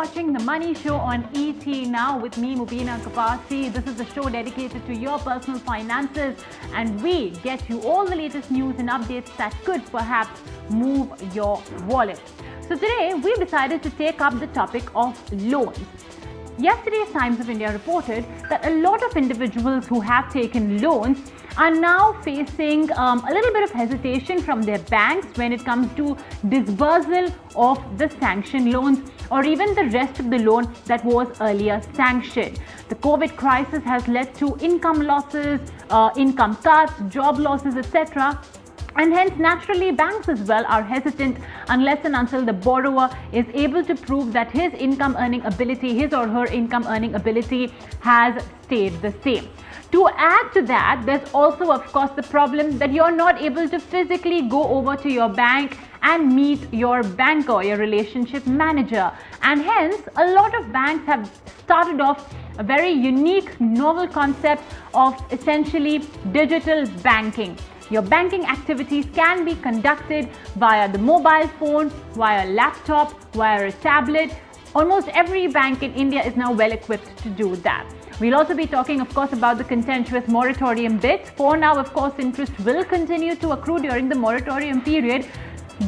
watching The Money Show on ET Now with me, Mubina Kapasi. This is the show dedicated to your personal finances, and we get you all the latest news and updates that could perhaps move your wallet. So today, we've decided to take up the topic of loans. Yesterday's Times of India reported that a lot of individuals who have taken loans are now facing a little bit of hesitation from their banks when it comes to disbursal of the sanctioned loans or even the rest of the loan that was earlier sanctioned. The COVID crisis has led to income losses, income cuts, job losses, etc. And hence, naturally, banks as well are hesitant unless and until the borrower is able to prove that his income earning ability, his or her income earning ability has stayed the same. To add to that, there's also, of course, the problem that you're not able to physically go over to your bank and meet your banker, your relationship manager. And hence, a lot of banks have started off a very unique, novel concept of essentially digital banking. Your banking activities can be conducted via the mobile phone, via laptop, via a tablet. Almost every bank in India is now well equipped to do that. We'll also be talking, of course, about the contentious moratorium bit. For now, of course, interest will continue to accrue during the moratorium period.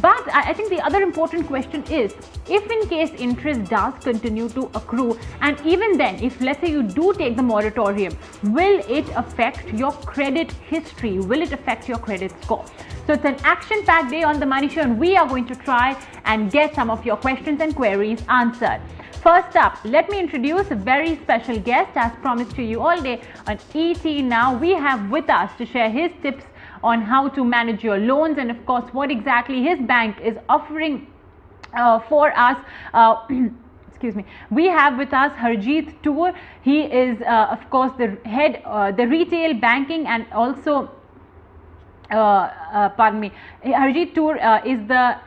But I think the other important question is, if in case interest does continue to accrue, and even then, if let's say you do take the moratorium, will it affect your credit history? Will it affect your credit score? So it's an action-packed day on The Money Show, and we are going to try and get some of your questions and queries answered. First up, let me introduce a very special guest, as promised to you all day on ET Now. We have with us to share his tips on how to manage your loans and, of course, what exactly his bank is offering for us. Excuse me. We have with us Harjeet Toor. He is, of course, the head, the retail banking, and also, Harjeet Toor is the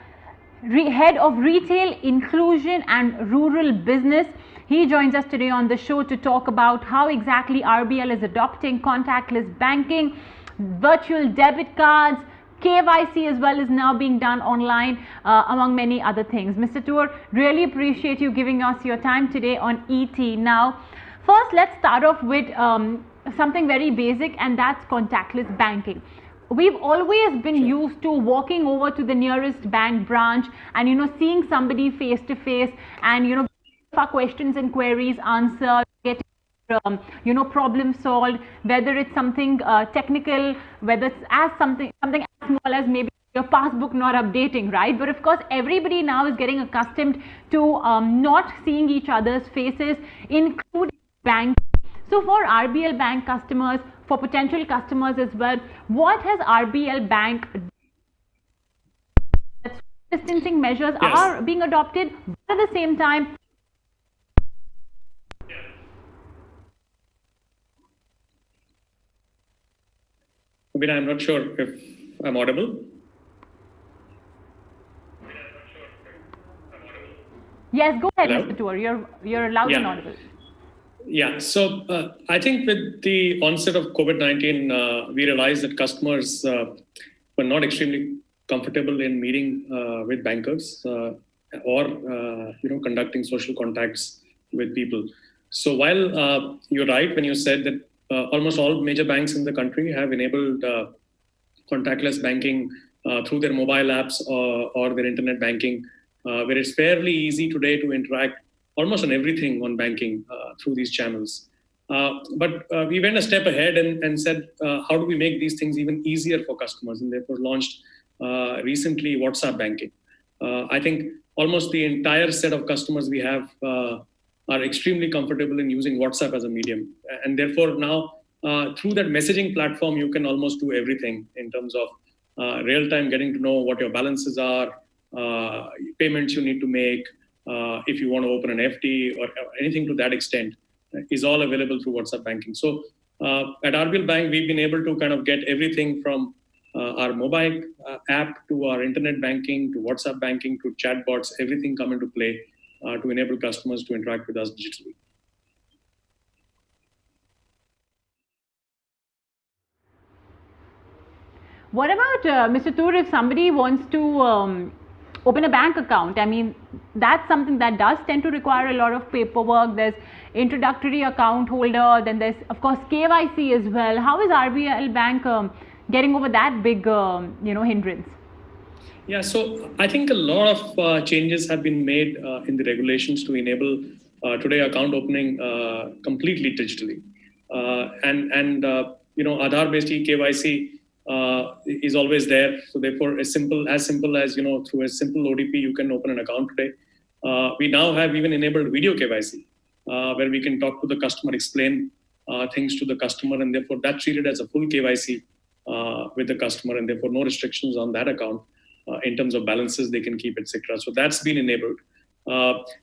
head of retail inclusion and rural business. He joins us today on the show to talk about how exactly RBL is adopting contactless banking, virtual debit cards, KYC as well is now being done online, among many other things. Mr. Toor, really appreciate you giving us your time today on ET Now. First, let's start off with something very basic, and that's contactless banking. We've always been used to walking over to the nearest bank branch and, seeing somebody face to face and, our questions and queries answered, getting problem solved, whether it's something technical, whether it's something as small as maybe your passbook not updating, right? But of course, everybody now is getting accustomed to not seeing each other's faces, including banks. So for RBL Bank customers, for potential customers as well, what has RBL Bank done? Distancing measures are being adopted, but at the same time, Mubina, I'm not sure if I'm audible. Yes, go ahead, Hello? Mr. Toor. You're loud and audible. Yeah, so I think with the onset of COVID-19, we realized that customers were not extremely comfortable in meeting with bankers or conducting social contacts with people. So while you're right when you said that almost all major banks in the country have enabled contactless banking through their mobile apps or their internet banking, where it's fairly easy today to interact almost on everything on banking through these channels. But we went a step ahead and said, how do we make these things even easier for customers? And therefore launched recently WhatsApp banking. I think almost the entire set of customers we have are extremely comfortable in using WhatsApp as a medium. And therefore now, through that messaging platform, you can almost do everything in terms of real-time getting to know what your balances are, payments you need to make, if you want to open an FD or anything to that extent, is all available through WhatsApp banking. So at RBL Bank, we've been able to kind of get everything from our mobile app to our internet banking to WhatsApp banking to chatbots, everything come into play to enable customers to interact with us digitally. What about, Mr. Toor, if somebody wants to open a bank account. I mean, that's something that does tend to require a lot of paperwork. There's introductory account holder, then there's of course KYC as well. How is RBL Bank getting over that big hindrance? Yeah, so I think a lot of changes have been made in the regulations to enable today account opening completely digitally, and Aadhaar-based KYC is always there. So therefore, as simple as through a simple ODP, you can open an account today. We now have even enabled video KYC, where we can talk to the customer, explain things to the customer, and therefore that's treated as a full KYC with the customer, and therefore no restrictions on that account in terms of balances they can keep, etc. So that's been enabled.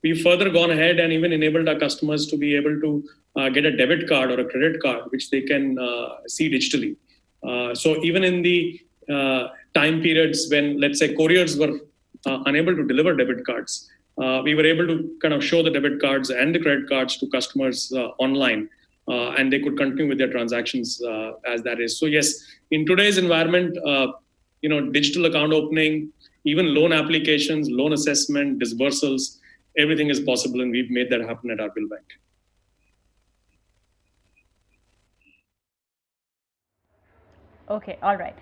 We've further gone ahead and even enabled our customers to be able to get a debit card or a credit card, which they can see digitally. So even in the time periods when, let's say, couriers were unable to deliver debit cards, we were able to kind of show the debit cards and the credit cards to customers online, and they could continue with their transactions as that is. So yes, in today's environment, digital account opening, even loan applications, loan assessment, disbursals, everything is possible, and we've made that happen at RBL Bank. Okay, all right.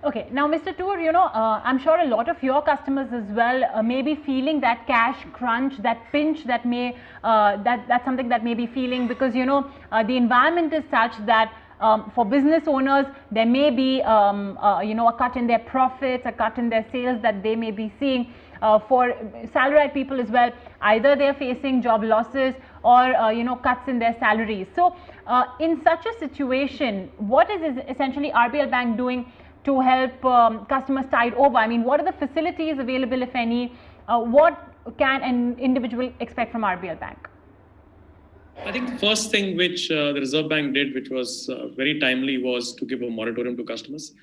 Okay, now Mr. Toor, I'm sure a lot of your customers as well may be feeling that cash crunch, that pinch that may, that's something that may be feeling, because, the environment is such that for business owners, there may be, a cut in their profits, a cut in their sales that they may be seeing. For salaried people as well, either they're facing job losses or, cuts in their salaries. So, in such a situation, what is essentially RBL Bank doing to help customers tide over? I mean, what are the facilities available, if any? What can an individual expect from RBL Bank? I think the first thing which the Reserve Bank did, which was very timely, was to give a moratorium to customers.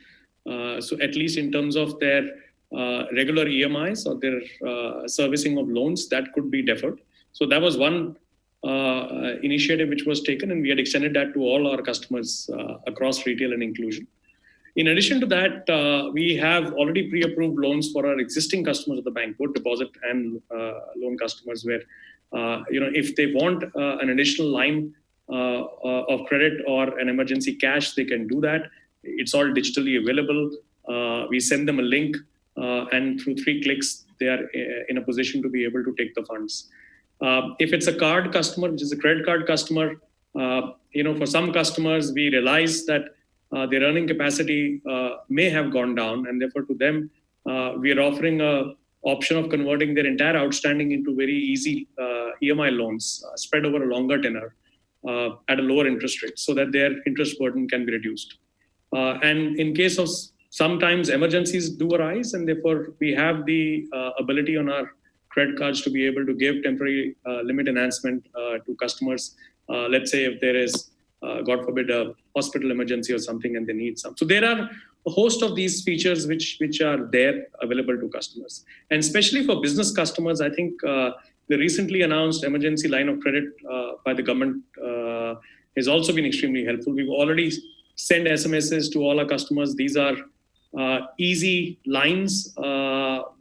So at least in terms of their regular EMIs or their servicing of loans, that could be deferred. So that was one initiative which was taken, and we had extended that to all our customers across retail and inclusion. In addition to that, we have already pre-approved loans for our existing customers of the bank, both deposit and loan customers, where if they want an additional line of credit or an emergency cash, they can do that. It's all digitally available. We send them a link, and through 3 clicks, they are in a position to be able to take the funds. If it's a card customer, which is a credit card customer, for some customers, we realize that their earning capacity may have gone down, and therefore to them, we are offering an option of converting their entire outstanding into very easy EMI loans spread over a longer tenor at a lower interest rate, so that their interest burden can be reduced. And in case of sometimes emergencies do arise, and therefore we have the ability on our credit cards to be able to give temporary limit enhancement to customers. Let's say if there is, God forbid, a hospital emergency or something and they need some. So there are a host of these features which are there available to customers. And especially for business customers, I think the recently announced emergency line of credit by the government has also been extremely helpful. We've already sent SMSs to all our customers. These are easy lines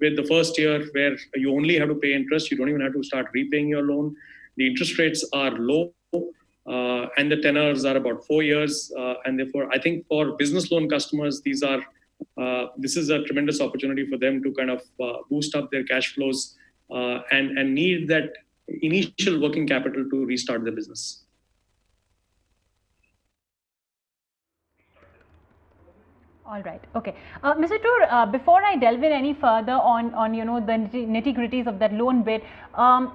with the first year where you only have to pay interest. You don't even have to start repaying your loan. The interest rates are low. And the tenors are about 4 years, and therefore I think for business loan customers, this is a tremendous opportunity for them to kind of boost up their cash flows and need that initial working capital to restart their business. All right. Okay. Mr. Toor, before I delve in any further on the nitty-gritties of that loan bit,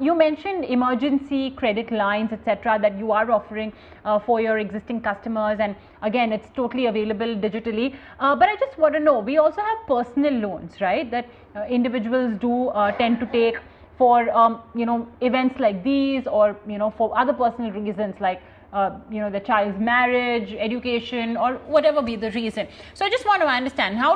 you mentioned emergency credit lines, etc., that you are offering for your existing customers, and again, it's totally available digitally. But I just want to know, we also have personal loans, right, that individuals do tend to take for events like these, or for other personal reasons like the child's marriage, education, or whatever be the reason. So I just want to understand, how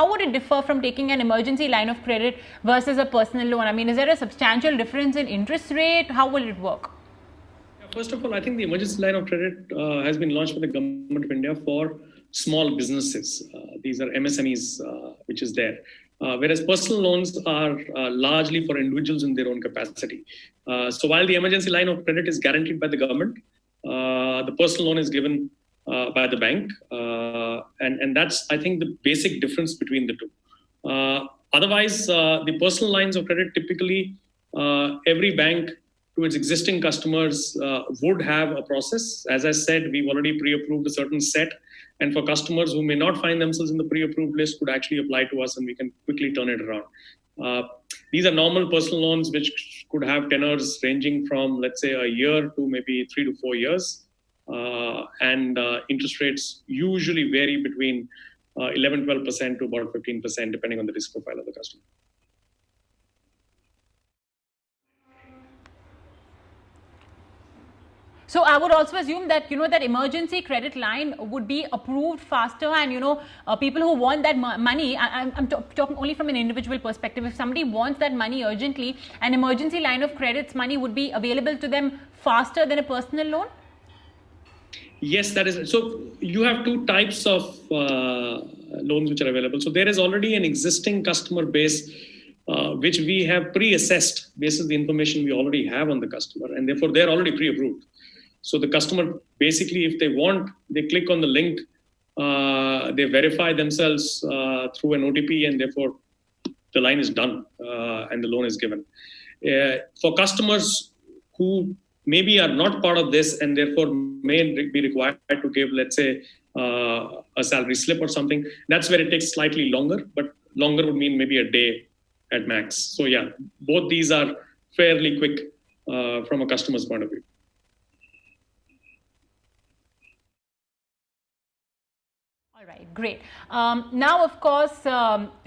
would it differ from taking an emergency line of credit versus a personal loan? I mean, is there a substantial difference in interest rate? How will it work? First of all, I think the emergency line of credit has been launched by the Government of India for small businesses. These are MSMEs, which is there. whereas personal loans are largely for individuals in their own capacity. So while the emergency line of credit is guaranteed by the government, the personal loan is given by the bank. And that's, I think, the basic difference between the two. Otherwise, the personal lines of credit, typically, every bank to its existing customers would have a process. As I said, we've already pre-approved a certain set. And for customers who may not find themselves in the pre-approved list, could actually apply to us and we can quickly turn it around. These are normal personal loans which could have tenors ranging from, let's say, a year to maybe 3 to 4 years. And interest rates usually vary between 11-12% to about 15%, depending on the risk profile of the customer. So I would also assume that, that emergency credit line would be approved faster, and, people who want that money, I'm talking only from an individual perspective. If somebody wants that money urgently, an emergency line of credits money would be available to them faster than a personal loan? Yes, that is. So you have two types of loans which are available. So there is already an existing customer base which we have pre-assessed based on the information we already have on the customer, and therefore they're already pre-approved. So the customer, basically, if they want, they click on the link, they verify themselves through an OTP, and therefore the line is done and the loan is given. For customers who maybe are not part of this and therefore may be required to give, let's say, a salary slip or something, that's where it takes slightly longer, but longer would mean maybe a day at max. So yeah, both these are fairly quick from a customer's point of view. All right, great. Now, of course,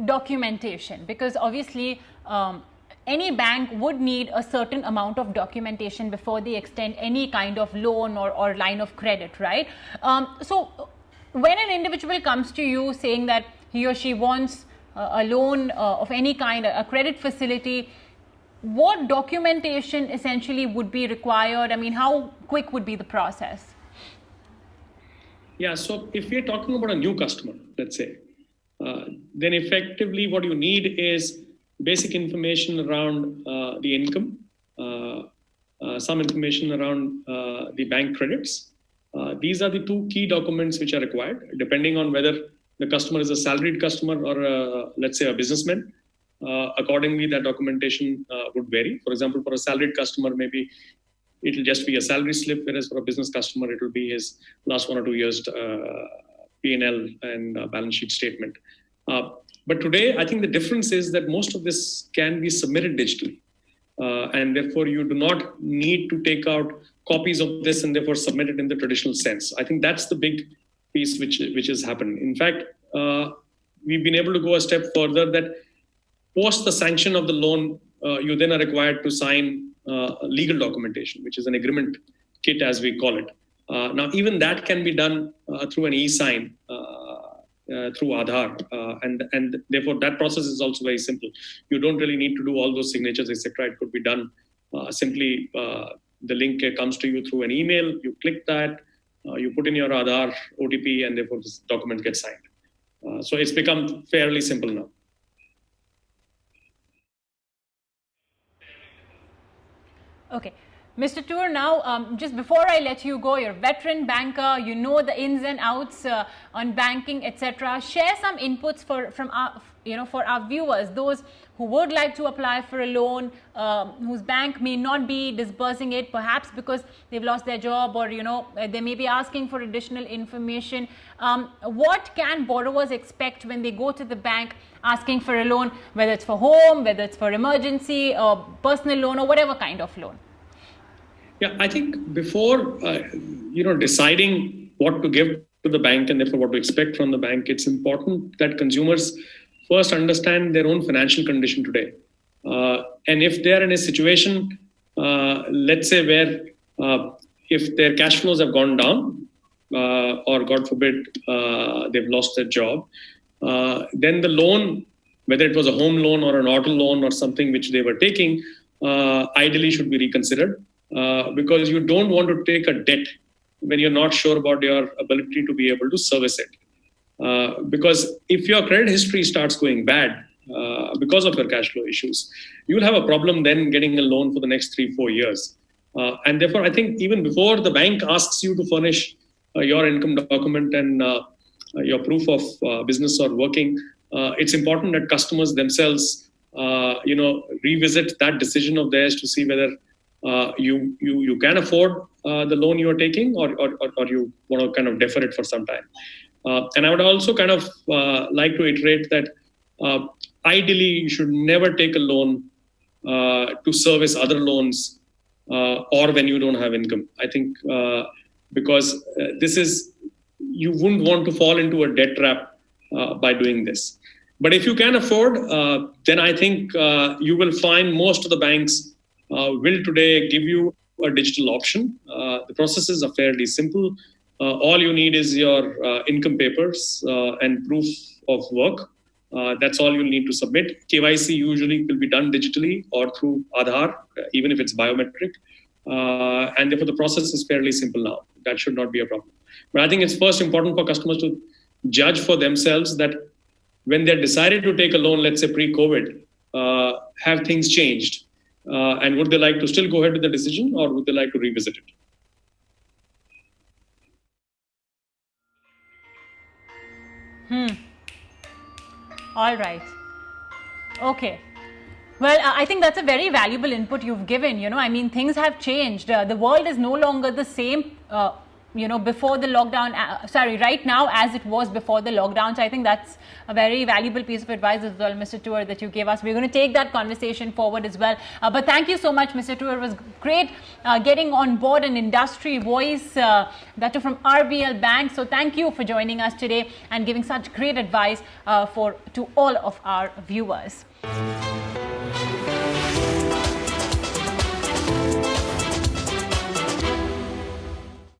documentation, because obviously any bank would need a certain amount of documentation before they extend any kind of loan or line of credit, right? So when an individual comes to you saying that he or she wants a loan of any kind, a credit facility, what documentation essentially would be required? I mean, how quick would be the process? Yeah, so if we're talking about a new customer, let's say, then effectively what you need is basic information around the income, some information around the bank credits. These are the two key documents which are required, depending on whether the customer is a salaried customer or, let's say, a businessman. Accordingly, that documentation would vary. For example, for a salaried customer, maybe it'll just be a salary slip, whereas for a business customer, it will be his last 1 or 2 years P&L and balance sheet statement. But today, I think the difference is that most of this can be submitted digitally. And therefore, you do not need to take out copies of this and therefore submit it in the traditional sense. I think that's the big piece which has happened. In fact, we've been able to go a step further that post the sanction of the loan, you then are required to sign legal documentation, which is an agreement kit, as we call it. Now, even that can be done through an e-sign through Aadhaar, and therefore that process is also very simple. You don't really need to do all those signatures, etc. It could be done simply. The link comes to you through an email. You click that, you put in your Aadhaar OTP, and therefore this document gets signed. So it's become fairly simple now. Okay. Mr. Toor, now, just before I let you go, you're a veteran banker, you know the ins and outs on banking, etc. Share some inputs from our, for our viewers, those who would like to apply for a loan, whose bank may not be disbursing it, perhaps because they've lost their job, or they may be asking for additional information. What can borrowers expect when they go to the bank asking for a loan, whether it's for home, whether it's for emergency, or personal loan, or whatever kind of loan? Yeah, I think before deciding what to give to the bank and therefore what to expect from the bank, it's important that consumers first understand their own financial condition today. And if they are in a situation, let's say, where if their cash flows have gone down, or God forbid, they've lost their job, then the loan, whether it was a home loan or an auto loan or something which they were taking, ideally should be reconsidered. Because you don't want to take a debt when you're not sure about your ability to be able to service it. Because if your credit history starts going bad, because of your cash flow issues, you'll have a problem then getting a loan for the next 3-4 years. And therefore, I think even before the bank asks you to furnish your income document and your proof of business or working, it's important that customers themselves, revisit that decision of theirs to see whether you can afford the loan you are taking, or you want to kind of defer it for some time. And I would also kind of like to iterate that ideally you should never take a loan to service other loans or when you don't have income. I think because you wouldn't want to fall into a debt trap by doing this. But if you can afford, then I think you will find most of the banks will today give you a digital option. The processes are fairly simple. All you need is your income papers and proof of work. That's all you'll need to submit. KYC usually will be done digitally or through Aadhaar, even if it's biometric. And therefore, the process is fairly simple now. That should not be a problem. But I think it's first important for customers to judge for themselves that when they're decided to take a loan, let's say pre-COVID, have things changed? And would they like to still go ahead with the decision, or would they like to revisit it? All right. Okay. Well, I think that's a very valuable input you've given. I mean, things have changed. The world is no longer the same, before the lockdown, right now as it was before the lockdown. So I think that's a very valuable piece of advice as well, Mr. Toor, that you gave us. We're going to take that conversation forward as well. But thank you so much, Mr. Toor. It was great getting on board an industry voice, that too from RBL Bank. So thank you for joining us today and giving such great advice to all of our viewers.